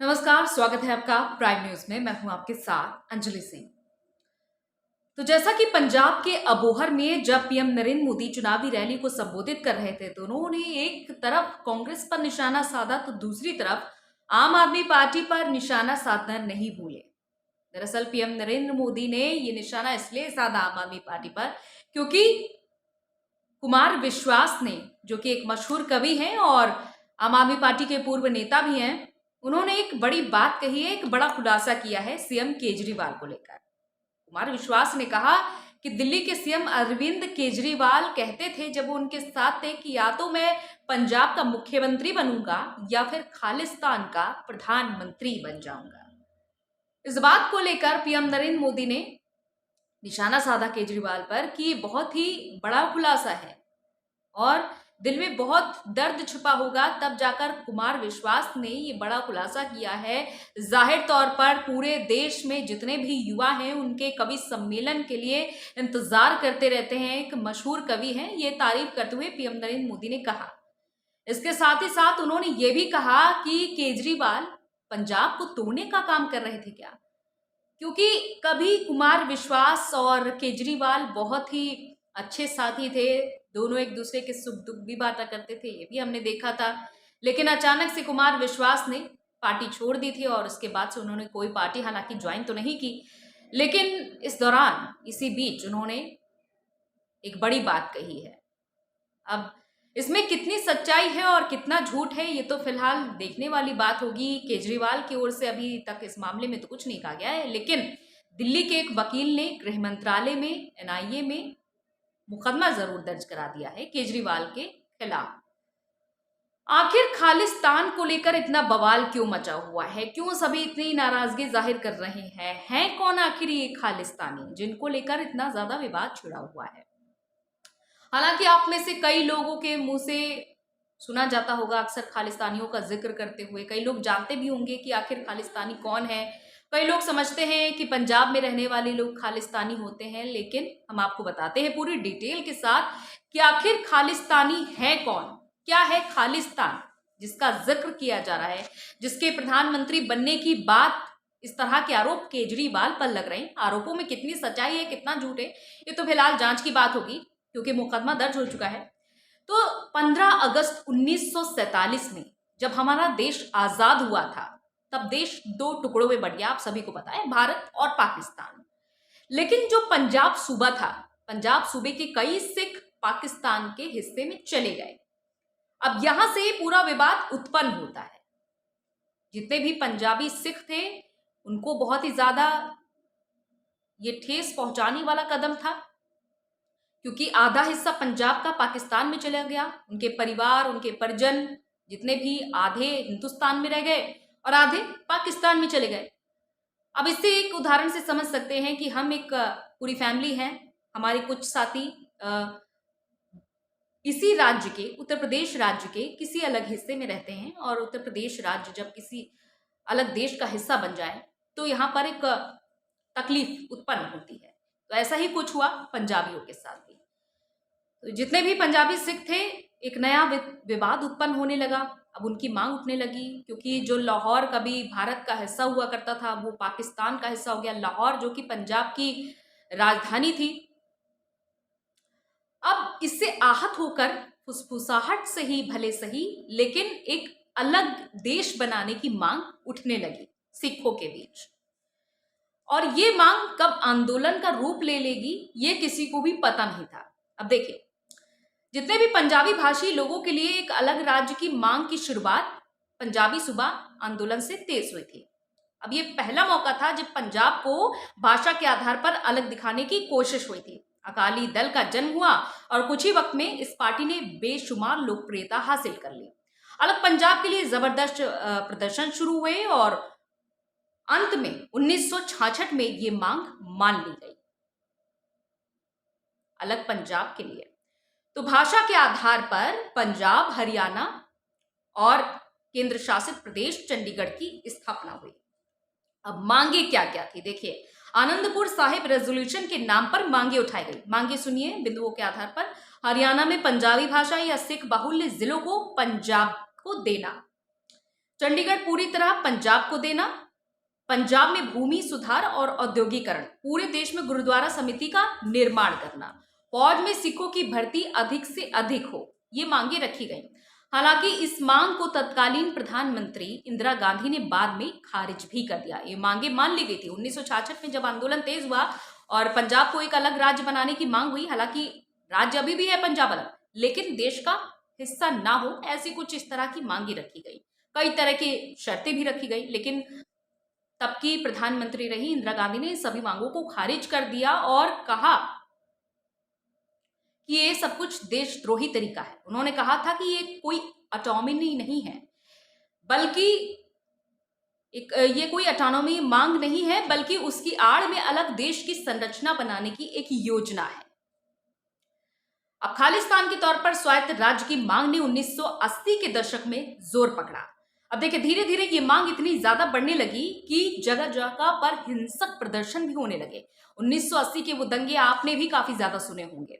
नमस्कार, स्वागत है आपका प्राइम न्यूज में। मैं हूं आपके साथ अंजलि सिंह। तो जैसा कि पंजाब के अबोहर में जब पीएम नरेंद्र मोदी चुनावी रैली को संबोधित कर रहे थे तो उन्होंने एक तरफ कांग्रेस पर निशाना साधा तो दूसरी तरफ आम आदमी पार्टी पर निशाना साधना नहीं भूले। दरअसल पीएम नरेंद्र मोदी ने ये निशाना इसलिए साधा आम आदमी पार्टी पर क्योंकि कुमार विश्वास ने, जो कि एक मशहूर कवि हैं और आम आदमी पार्टी के पूर्व नेता भी हैं, उन्होंने एक बड़ी बात कही है, एक बड़ा खुलासा किया है सीएम केजरीवाल को लेकर। कुमार विश्वास ने कहा कि दिल्ली के सीएम अरविंद केजरीवाल कहते थे जब वो उनके साथ थे कि या तो मैं पंजाब का मुख्यमंत्री बनूंगा या फिर खालिस्तान का प्रधानमंत्री बन जाऊंगा। इस बात को लेकर पीएम नरेंद्र मोदी ने निशाना साधा केजरीवाल पर कि ये बहुत ही बड़ा खुलासा है और दिल में बहुत दर्द छुपा होगा, तब जाकर कुमार विश्वास ने ये बड़ा खुलासा किया है। जाहिर तौर पर पूरे देश में जितने भी युवा हैं उनके कवि सम्मेलन के लिए इंतजार करते रहते हैं। एक मशहूर कवि हैं, ये तारीफ करते हुए पीएम नरेंद्र मोदी ने कहा। इसके साथ ही साथ उन्होंने ये भी कहा कि केजरीवाल पंजाब को तोड़ने का काम कर रहे थे क्या, क्योंकि कभी कुमार विश्वास और केजरीवाल बहुत ही अच्छे साथी थे। दोनों एक दूसरे के सुख दुख भी बांटा करते थे, ये भी हमने देखा था। लेकिन अचानक से कुमार विश्वास ने पार्टी छोड़ दी थी और उसके बाद से उन्होंने कोई पार्टी हालांकि ज्वाइन तो नहीं की, लेकिन इस दौरान इसी बीच उन्होंने एक बड़ी बात कही है। अब इसमें कितनी सच्चाई है और कितना झूठ है ये तो फिलहाल देखने वाली बात होगी। केजरीवाल की ओर से अभी तक इस मामले में तो कुछ नहीं कहा गया है, लेकिन दिल्ली के एक वकील ने गृह मंत्रालय में एनआईए में मुकदमा जरूर दर्ज करा दिया है केजरीवाल के खिलाफ। आखिर खालिस्तान को लेकर इतना बवाल क्यों मचा हुआ है, क्यों सभी इतनी नाराजगी जाहिर कर रहे हैं कौन आखिर ये खालिस्तानी जिनको लेकर इतना ज्यादा विवाद छिड़ा हुआ है। हालांकि आप में से कई लोगों के मुंह से सुना जाता होगा अक्सर खालिस्तानियों का जिक्र करते हुए, कई लोग जानते भी होंगे कि आखिर खालिस्तानी कौन है। कई लोग समझते हैं कि पंजाब में रहने वाले लोग खालिस्तानी होते हैं, लेकिन हम आपको बताते हैं पूरी डिटेल के साथ कि आखिर खालिस्तानी है कौन, क्या है खालिस्तान जिसका जिक्र किया जा रहा है, जिसके प्रधानमंत्री बनने की बात इस तरह के आरोप केजरीवाल पर लग रहे हैं। आरोपों में कितनी सच्चाई है कितना झूठ है ये तो फिलहाल जांच की बात होगी, क्योंकि मुकदमा दर्ज हो चुका है। तो 15 अगस्त 1947 में जब हमारा देश आजाद हुआ था तब देश दो टुकड़ों में बट गया, आप सभी को पता है, भारत और पाकिस्तान। लेकिन जो पंजाब सूबा था, पंजाब सूबे के कई सिख पाकिस्तान के हिस्से में चले गए। अब यहां से पूरा विवाद उत्पन्न होता है। जितने भी पंजाबी सिख थे उनको बहुत ही ज्यादा ये ठेस पहुंचाने वाला कदम था, क्योंकि आधा हिस्सा पंजाब का पाकिस्तान में चला गया, उनके परिवार उनके परिजन जितने भी आधे हिंदुस्तान में रह गए और आधे पाकिस्तान में चले गए। अब इससे एक उदाहरण से समझ सकते हैं कि हम एक पूरी फैमिली हैं, हमारे कुछ साथी इसी राज्य के, उत्तर प्रदेश राज्य के किसी अलग हिस्से में रहते हैं और उत्तर प्रदेश राज्य जब किसी अलग देश का हिस्सा बन जाए तो यहाँ पर एक तकलीफ उत्पन्न होती है। तो ऐसा ही कुछ हुआ पंजाबियों के साथ भी। तो जितने भी पंजाबी सिख थे एक नया विवाद उत्पन्न होने लगा। अब उनकी मांग उठने लगी, क्योंकि जो लाहौर कभी भारत का हिस्सा हुआ करता था वो पाकिस्तान का हिस्सा हो गया। लाहौर जो कि पंजाब की राजधानी थी, अब इससे आहत होकर फुसफुसाहट से ही भले सही लेकिन एक अलग देश बनाने की मांग उठने लगी सिखों के बीच। और ये मांग कब आंदोलन का रूप ले लेगी ये किसी को भी पता नहीं था। अब देखिए, जितने भी पंजाबी भाषी लोगों के लिए एक अलग राज्य की मांग की शुरुआत पंजाबी सूबा आंदोलन से तेज हुई थी। अब ये पहला मौका था जब पंजाब को भाषा के आधार पर अलग दिखाने की कोशिश हुई थी। अकाली दल का जन्म हुआ और कुछ ही वक्त में इस पार्टी ने बेशुमार लोकप्रियता हासिल कर ली। अलग पंजाब के लिए जबरदस्त प्रदर्शन शुरू हुए और अंत में 1966 में ये मांग मान ली गई अलग पंजाब के लिए। तो भाषा के आधार पर पंजाब, हरियाणा और केंद्र शासित प्रदेश चंडीगढ़ की स्थापना हुई। अब मांगे क्या क्या थी देखिए, आनंदपुर साहिब रेजोल्यूशन के नाम पर मांगे उठाई गई। मांगे सुनिए बिंदुओं के आधार पर। हरियाणा में पंजाबी भाषा या सिख बाहुल्य जिलों को पंजाब को देना, चंडीगढ़ पूरी तरह पंजाब को देना, पंजाब में भूमि सुधार और औद्योगिकरण, पूरे देश में गुरुद्वारा समिति का निर्माण करना, फौज में सिखों की भर्ती अधिक से अधिक हो, ये मांगे रखी गई। हालांकि इस मांग को तत्कालीन प्रधानमंत्री इंदिरा गांधी ने बाद में खारिज भी कर दिया। ये मांगे मान ली गई थी 1966 में जब आंदोलन तेज हुआ और पंजाब को एक अलग राज्य बनाने की मांग हुई। हालांकि राज्य अभी भी है पंजाब अलग, लेकिन देश का हिस्सा ना हो, ऐसी कुछ इस तरह की मांगी रखी गई। कई तरह की शर्तें भी रखी गई, लेकिन तब की प्रधानमंत्री रही इंदिरा गांधी ने सभी मांगों को खारिज कर दिया और कहा कि ये सब कुछ देशद्रोही तरीका है। उन्होंने कहा था कि ये कोई ऑटोनॉमी नहीं है, बल्कि ये कोई ऑटोनॉमी मांग नहीं है, बल्कि उसकी आड़ में अलग देश की संरचना बनाने की एक योजना है। अब खालिस्तान के तौर पर स्वायत्त राज्य की मांग ने 1980 के दशक में जोर पकड़ा। अब देखिए धीरे धीरे ये मांग इतनी ज्यादा बढ़ने लगी कि जगह जगह पर हिंसक प्रदर्शन भी होने लगे। 1980 के वो दंगे आपने भी काफी ज्यादा सुने होंगे।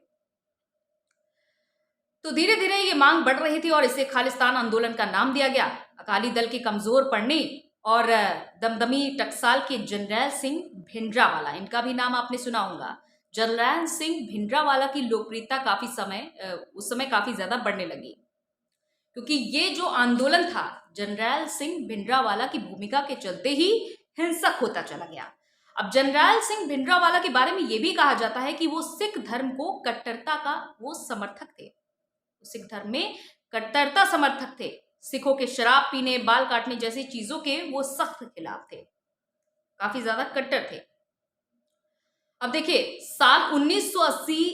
तो धीरे धीरे ये मांग बढ़ रही थी और इसे खालिस्तान आंदोलन का नाम दिया गया। अकाली दल के कमजोर पड़ने और दमदमी टकसाल के जरनैल सिंह भिंडरावाला, इनका भी नाम आपने सुना होगा। जरनैल सिंह भिंडरावाला की लोकप्रियता उस समय काफी ज्यादा बढ़ने लगी, क्योंकि ये जो आंदोलन था जरनैल सिंह भिंडरावाला की भूमिका के चलते ही हिंसक होता चला गया। अब जरनैल सिंह भिंडरावाला के बारे में यह भी कहा जाता है कि वो सिख धर्म को कट्टरता का वो समर्थक थे। सिख धर्म में कट्टरता समर्थक थे। सिखों के शराब पीने, बाल काटने जैसी चीजों के वो सख्त खिलाफ थे, काफी ज्यादा कट्टर थे। अब देखिए साल 1980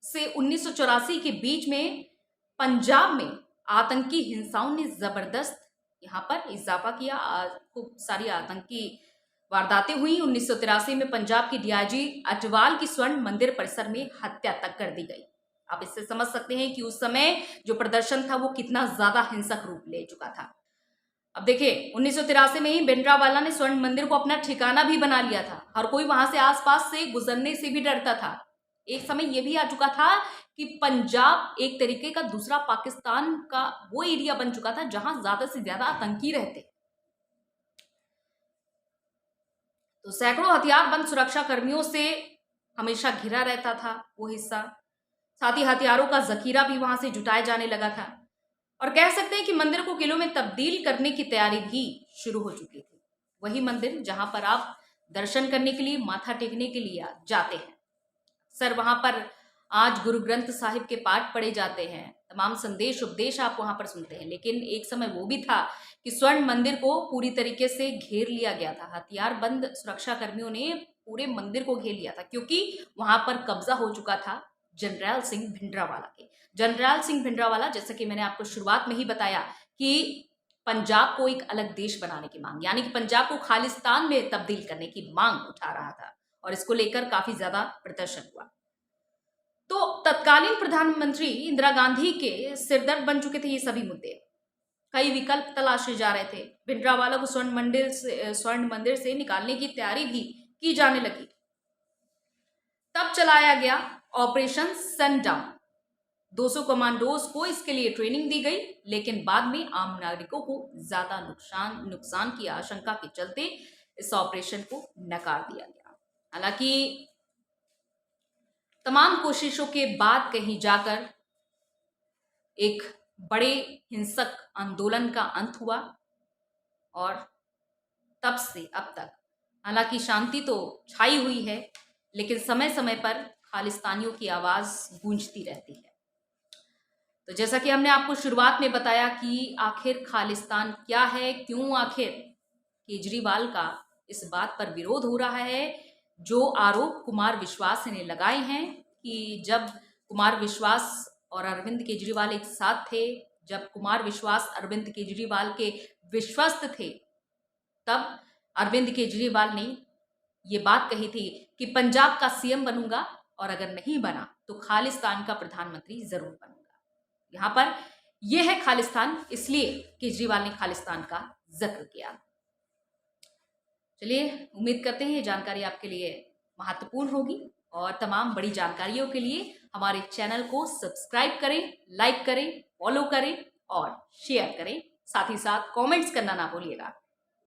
से 1984 के बीच में पंजाब में आतंकी हिंसाओं ने जबरदस्त यहां पर इजाफा किया। खूब सारी आतंकी वारदातें हुई। 1983 में पंजाब की डीआईजी अटवाल की स्वर्ण मंदिर परिसर में हत्या तक कर दी गई। आप इससे समझ सकते हैं कि उस समय जो प्रदर्शन था वो कितना ज्यादा हिंसक रूप ले चुका था। अब देखिए 1983 में ही भिंडरावाला ने स्वर्ण मंदिर को अपना ठिकाना भी बना लिया था। हर कोई वहां से आसपास से गुजरने से भी डरता था। एक समय यह भी आ चुका था कि पंजाब एक तरीके का दूसरा पाकिस्तान का वो एरिया बन चुका था जहां ज्यादा से ज्यादा आतंकी रहते। तो सैकड़ों हथियारबंद सुरक्षा कर्मियों से हमेशा घिरा रहता था वो हिस्सा। साथ ही हथियारों का जखीरा भी वहां से जुटाया जाने लगा था और कह सकते हैं कि मंदिर को किलों में तब्दील करने की तैयारी भी शुरू हो चुकी थी। वही मंदिर जहां पर आप दर्शन करने के लिए, माथा टेकने के लिए जाते हैं। सर वहां पर आज गुरु ग्रंथ साहिब के पाठ पढ़े जाते हैं, तमाम संदेश उपदेश आप वहां पर सुनते हैं। लेकिन एक समय वो भी था कि स्वर्ण मंदिर को पूरी तरीके से घेर लिया गया था। हथियारबंद सुरक्षा कर्मियों ने पूरे मंदिर को घेर लिया था, क्योंकि वहां पर कब्जा हो चुका था जरनैल सिंह भिंडरावाला के। जरनैल सिंह भिंडरावाला, जैसा कि मैंने आपको शुरुआत में ही बताया कि पंजाब को एक अलग देश बनाने की मांग, यानी कि पंजाब को खालिस्तान में तब्दील करने की मांग उठा रहा था और इसको लेकर काफी ज्यादा प्रदर्शन हुआ। तो तत्कालीन प्रधानमंत्री इंदिरा गांधी के सिरदर्द बन चुके थे ये सभी मुद्दे। कई विकल्प तलाशे जा रहे थे। भिंडरावाला को स्वर्ण मंदिर से निकालने की तैयारी भी की जाने लगी। तब चलाया गया ऑपरेशन सनडाउन। 200 कमांडोज को इसके लिए ट्रेनिंग दी गई, लेकिन बाद में आम नागरिकों को ज्यादा नुकसान की आशंका के चलते इस ऑपरेशन को नकार दिया गया। हालांकि तमाम कोशिशों के बाद कहीं जाकर एक बड़े हिंसक आंदोलन का अंत हुआ और तब से अब तक हालांकि शांति तो छाई हुई है, लेकिन समय समय पर खालिस्तानियों की आवाज गूंजती रहती है। तो जैसा कि हमने आपको शुरुआत में बताया कि आखिर खालिस्तान क्या है, क्यों आखिर केजरीवाल का इस बात पर विरोध हो रहा है, जो आरोप कुमार विश्वास ने लगाए हैं कि जब कुमार विश्वास और अरविंद केजरीवाल एक साथ थे, जब कुमार विश्वास अरविंद केजरीवाल के विश्वस्त थे, तब अरविंद केजरीवाल ने ये बात कही थी कि पंजाब का सीएम बनूंगा और अगर नहीं बना तो खालिस्तान का प्रधानमंत्री जरूर बनूंगा। यहां पर यह है खालिस्तान, इसलिए केजरीवाल ने खालिस्तान का जिक्र किया। चलिए उम्मीद करते हैं ये जानकारी आपके लिए महत्वपूर्ण होगी और तमाम बड़ी जानकारियों के लिए हमारे चैनल को सब्सक्राइब करें, लाइक करें, फॉलो करें और शेयर करें। साथ ही साथ कमेंट्स करना ना भूलिएगा।